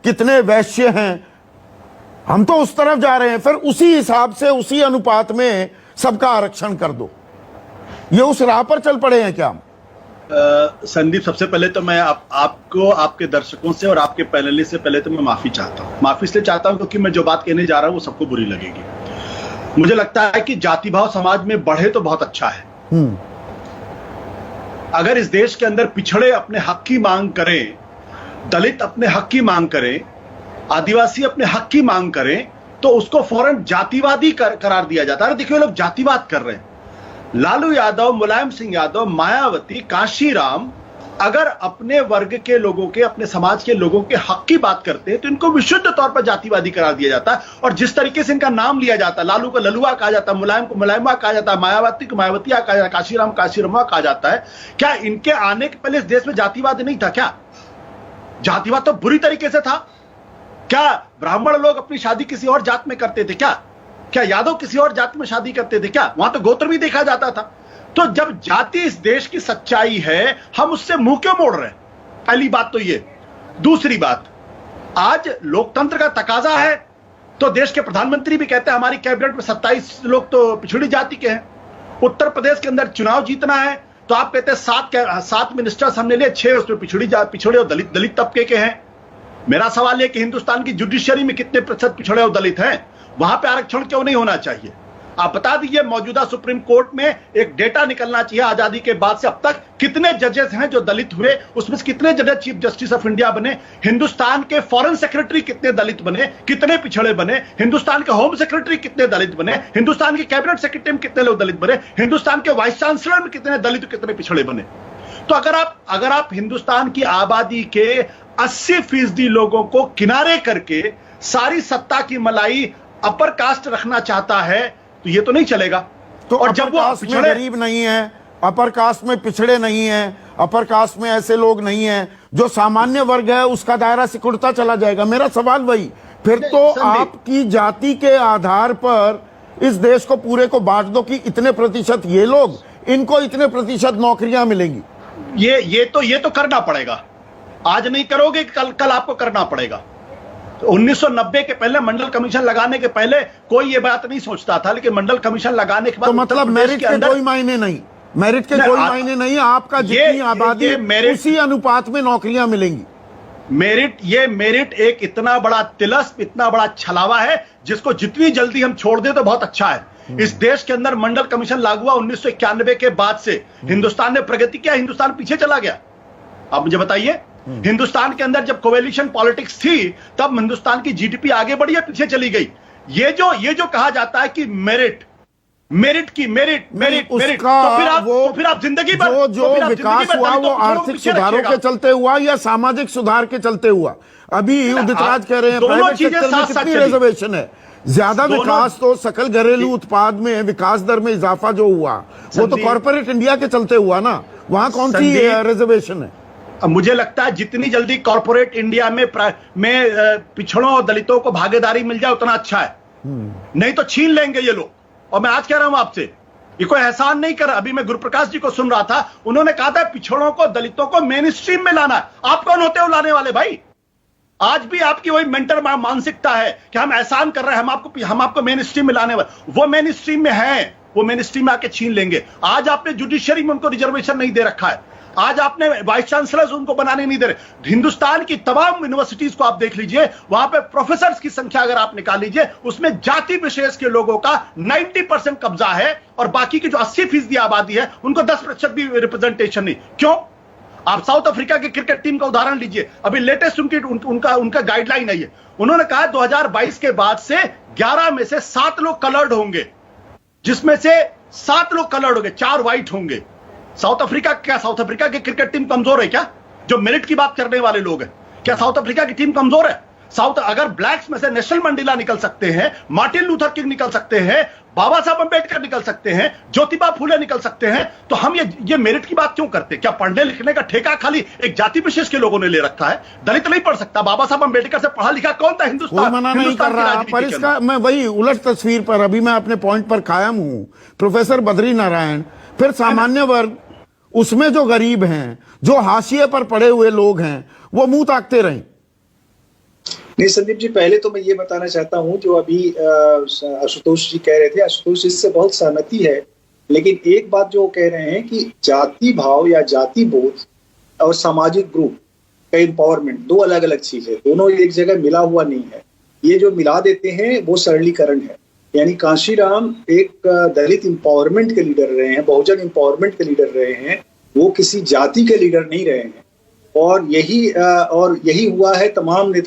कितने वैश्य हैं, हम तो उस तरफ जा रहे हैं। फिर उसी हिसाब से उसी अनुपात में सबका आरक्षण कर दो, ये उस राह पर चल पड़े हैं क्या? संदीप, सबसे पहले तो मैं आपको, आपके दर्शकों से और आपके पैनलिस्ट से पहले तो मैं माफी चाहता हूं। माफी इसलिए चाहता हूं क्योंकि मैं जो बात कहने जा रहा हूं वो सबको बुरी लगेगी। मुझे लगता है कि जाति भाव समाज में बढ़े तो बहुत अच्छा है। अगर इस देश के अंदर पिछड़े अपने हक की मांग करें, दलित अपने हक की मांग करें, आदिवासी अपने हक की मांग करें, तो उसको फौरन जातिवादी करार दिया जाता है। देखिए, लोग जातिवाद कर रहे हैं। लालू यादव, मुलायम सिंह यादव, मायावती, काशीराम अगर अपने वर्ग के लोगों के, अपने समाज के लोगों के हक की बात करते हैं तो इनको विशुद्ध तौर पर जातिवादी करार दिया जाता है। और जिस तरीके से इनका नाम लिया जाता है, लालू को ललुआ कहा जाता है, मुलायम को मुलायमा कहा जाता है, मायावती को मायावतिया कहा जाता है, काशीराम काशीरमा कहा जाता है, क्या इनके आने के पहले इस देश में जातिवाद नहीं था? क्या जातिवाद तो बुरी तरीके से था। क्या ब्राह्मण लोग अपनी शादी किसी और जात में करते थे? क्या यादव किसी और जाति में शादी करते थे? क्या वहां तो गोत्र भी देखा जाता था? तो जब जाति इस देश की सच्चाई है, हम उससे मुंह क्यों मोड़ रहे हैं? पहली बात तो ये। दूसरी बात, आज लोकतंत्र का तकाजा है तो देश के प्रधानमंत्री भी कहते हैं हमारी कैबिनेट में 27 लोग तो पिछड़ी जाति के हैं। उत्तर प्रदेश के अंदर चुनाव जीतना है तो आप कहते हैं 7 मिनिस्टर्स हमने लिए, 6 उसमें पिछड़े और दलित तबके के हैं। मेरा सवाल है कि हिंदुस्तान की जुडिशियरी में कितने प्रतिशत पिछड़े और दलित हैं? वहां पे आरक्षण क्यों नहीं होना चाहिए? आप बता दीजिए। मौजूदा सुप्रीम कोर्ट में एक डेटा निकलना चाहिए, आजादी के बाद से अब तक कितने जजेस हैं जो दलित हुए, उसमें से कितने जजेस चीफ जस्टिस ऑफ इंडिया बने, हिंदुस्तान के फॉरेन सेक्रेटरी कितने दलित बने, कितने पिछड़े बने, हिंदुस्तान के होम सेक्रेटरी कितने दलित बने, हिंदुस्तान के कैबिनेट सेक्रेटरी में कितने लोग दलित बने, हिंदुस्तान के वाइस चांसलर में कितने दलित, कितने पिछड़े बने। तो अगर आप हिंदुस्तान की आबादी के 80% लोगों को किनारे करके सारी सत्ता की मलाई अपर कास्ट रखना चाहता है तो ये तो नहीं चलेगा। तो और जब वो पिछड़े गरीब नहीं है, अपर कास्ट में पिछड़े नहीं है, अपर कास्ट में ऐसे लोग नहीं हैं, जो सामान्य वर्ग है उसका दायरा सिकुड़ता चला जाएगा। मेरा सवाल वही, फिर तो आपकी जाति के आधार पर इस देश को पूरे को बांट दो कि इतने प्रतिशत ये लोग, इनको इतने प्रतिशत नौकरियां मिलेंगी। ये तो करना पड़ेगा। आज नहीं करोगे, कल आपको करना पड़ेगा। 1990 के पहले मंडल कमीशन लगाने के पहले कोई ये बात नहीं सोचता था, लेकिन मंडल कमीशन लगाने के बाद तो मतलब मेरिट के कोई मायने नहीं, मेरिट के कोई मायने नहीं, आपका जितनी आबादी उसी अनुपात में नौकरियां मिलेंगी। मेरिट एक इतना बड़ा तिलस्म, इतना बड़ा छलावा है जिसको जितनी जल्दी हम छोड़ दें तो बहुत अच्छा है। इस देश के अंदर मंडल कमीशन लागू हुआ 1991 के बाद से हिंदुस्तान ने प्रगति किया, हिंदुस्तान पीछे चला गया? आप मुझे बताइए। हिंदुस्तान के अंदर जब कोवेलिशन पॉलिटिक्स थी तब हिंदुस्तान की जीडीपी आगे बढ़ी या पीछे चली गई? ये जो कहा जाता है कि मेरिट तो फिर आप जिंदगी भर जो विकास हुआ वो आर्थिक सुधारों के चलते हुआ या सामाजिक सुधार के चलते हुआ? अभी उदित राज कह रहे हैं प्राइवेट सेक्टर में कितनी रिजर्वेशन है? ज्यादा विकास तो सकल घरेलू उत्पाद में विकास दर में इजाफा जो हुआ वो तो कॉर्पोरेट इंडिया के चलते हुआ ना, वहां कौन सी रिजर्वेशन है? मुझे लगता है जितनी जल्दी कॉर्पोरेट इंडिया में पिछड़ों और दलितों को भागीदारी मिल जाए उतना अच्छा है, नहीं तो छीन लेंगे ये लोग। और मैं आज कह रहा हूं आपसे, ये कोई एहसान नहीं कर। अभी मैं गुरुप्रकाश जी को सुन रहा था, उन्होंने कहा था पिछड़ों को, दलितों को मेन स्ट्रीम में लाना। आप कौन होते हो लाने वाले भाई? आज भी आपकी वही मेंटर मानसिकता है कि हम एहसान कर रहे हैं, हम आपको मेन स्ट्रीम में लाने वाले। वो मेन स्ट्रीम में है, वो मेन स्ट्रीम में आके छीन लेंगे। आज आपने जुडिशरी में उनको रिजर्वेशन नहीं दे रखा है, आज आपने वाइस चांसलर्स उनको बनाने नहीं दे रहे। हिंदुस्तान की तमाम यूनिवर्सिटीज को आप देख लीजिए, वहां पे प्रोफेसर्स की संख्या अगर आप निकाल लीजिए, उसमें जाति विशेष के लोगों का 90% कब्जा है और बाकी की जो 80% आबादी है उनको 10% भी रिप्रेजेंटेशन नहीं। क्यों? आप साउथ अफ्रीका की क्रिकेट टीम का उदाहरण लीजिए। अभी लेटेस्ट उनका गाइडलाइन है ये, उन्होंने कहा 2022 के बाद से 11 में से 7 लोग कलर्ड होंगे, जिसमें से 7 लोग कलर्ड होंगे, 4 व्हाइट होंगे। साउथ अफ्रीका की क्रिकेट टीम कमजोर है क्या? जो मेरिट की बात करने वाले लोग हैं, क्या साउथ अफ्रीका की टीम कमजोर है? अगर ब्लैक्स में से नेशनल मंडेला निकल सकते हैं, मार्टिन लूथर किंग निकल सकते हैं, बाबा साहब अंबेडकर निकल सकते हैं, ज्योतिबा फूले निकल सकते हैं, तो हम ये मेरिट की बात क्यों करते? क्या पढ़ने लिखने का ठेका खाली एक जाति विशेष के लोगों ने ले रखा है? दलित नहीं पढ़ सकता? बाबा साहब अंबेडकर से पढ़ा लिखा कौन था हिंदुस्तान? मना नहीं कर रहा, पर इसका मैं वही उलट तस्वीर पर अभी मैं अपने पॉइंट पर कायम हूं। प्रोफेसर बद्री नारायण, फिर सामान्य वर्ग, उसमें जो गरीब हैं, जो हाशिए पर पड़े हुए लोग हैं, वो मुंह ताकते रहें। नहीं संदीप जी, पहले तो मैं ये बताना चाहता हूं, जो अभी आशुतोष जी कह रहे थे, आशुतोष जी इससे बहुत सहमति है, लेकिन एक बात जो कह रहे हैं कि जाति भाव या जाति बोध और सामाजिक ग्रुप का एम्पावरमेंट दो अलग अलग चीज है, दोनों एक जगह मिला हुआ नहीं है। ये जो मिला देते हैं वो सरलीकरण है। यानी कांशीराम एक दलित एम्पावरमेंट के लीडर रहे हैं, बहुजन एम्पावरमेंट के लीडर रहे हैं, वो किसी जाति के लीडर नहीं रहे हैं। और यही हुआ है तमाम नेता